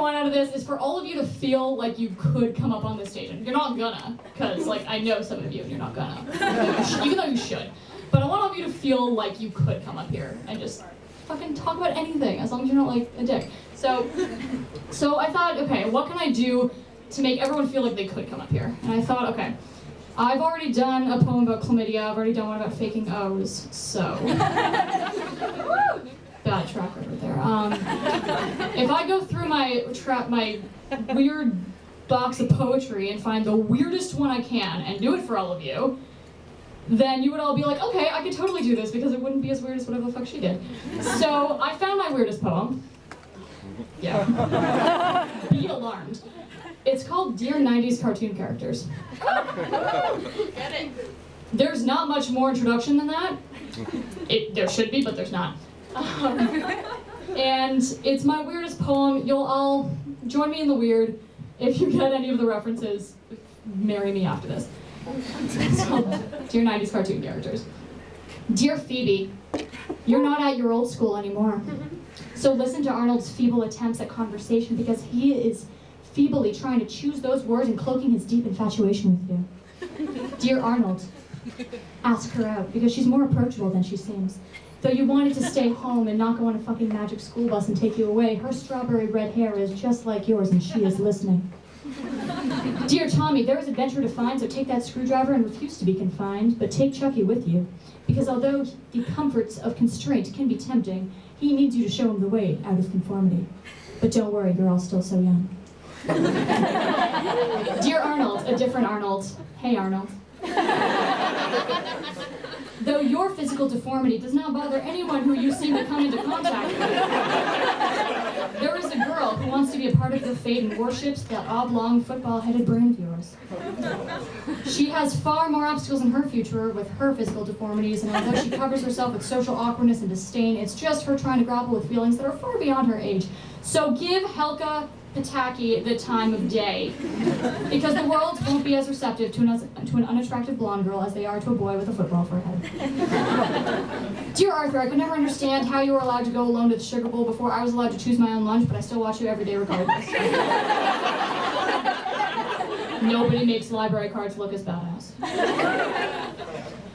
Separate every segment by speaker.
Speaker 1: want out of this is for all of you to feel like you could come up on this stage. And you're not gonna, because like I know some of you and you're not gonna, even though you should. But I want all of you to feel like you could come up here and just fucking talk about anything, as long as you're not like a dick. So I thought, okay, what can I do to make everyone feel like they could come up here? And I thought, okay, I've already done a poem about chlamydia, I've already done one about faking O's, so. Bad track record there. If I go through my weird box of poetry and find the weirdest one I can and do it for all of you, then you would all be like, okay, I could totally do this because it wouldn't be as weird as whatever the fuck she did. So I found my weirdest poem. Yeah. Be alarmed. It's called Dear 90's Cartoon Characters.
Speaker 2: Get it.
Speaker 1: There's not much more introduction than that. There should be, but there's not. And it's my weirdest poem. You'll all join me in the weird. If you get any of the references, marry me after this. It's called Dear 90's Cartoon Characters. Dear Phoebe, you're not at your old school anymore. So listen to Arnold's feeble attempts at conversation because he is feebly trying to choose those words and cloaking his deep infatuation with you. Dear Arnold, ask her out because she's more approachable than she seems. Though you wanted to stay home and not go on a fucking magic school bus and take you away, her strawberry red hair is just like yours and she is listening. Dear Tommy, there is adventure to find, so take that screwdriver and refuse to be confined, but take Chucky with you. Because although the comforts of constraint can be tempting, he needs you to show him the way out of conformity. But don't worry, you're all still so young. Dear Arnold, a different Arnold. Hey Arnold. Though your physical deformity does not bother anyone who you seem to come into contact with, there is a girl who wants to be a part of your fate and worships that oblong, football-headed brain of yours. She has far more obstacles in her future with her physical deformities, and although she covers herself with social awkwardness and disdain, it's just her trying to grapple with feelings that are far beyond her age. So give Helka Pataki the time of day, because the world won't be as receptive to an unattractive blonde girl as they are to a boy with a football for a head. Dear Arthur, I could never understand how you were allowed to go alone to the sugar bowl before I was allowed to choose my own lunch, but I still watch you every day regardless. Nobody makes library cards look as badass.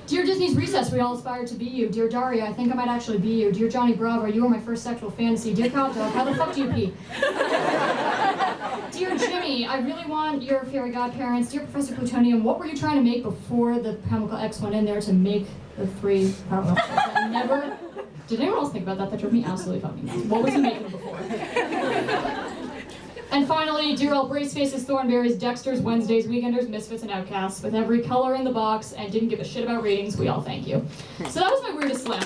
Speaker 1: Dear Disney's Recess, we all aspire to be you. Dear Daria, I think I might actually be you. Dear Johnny Bravo, you were my first sexual fantasy. Dear Cop Dog, how the fuck do you pee? Dear Jimmy, I really want your fairy godparents. Dear Professor Plutonium, what were you trying to make before the chemical X went in there to make the 3 power ups? I never... Did anyone else think about that? That drove me absolutely fucking nuts. What was he making before? And finally, dear all Brace Faces, Thornberries, Dexters, Wednesdays, Weekenders, Misfits, and Outcasts, with every color in the box and didn't give a shit about ratings, we all thank you. So that was my weirdest slam.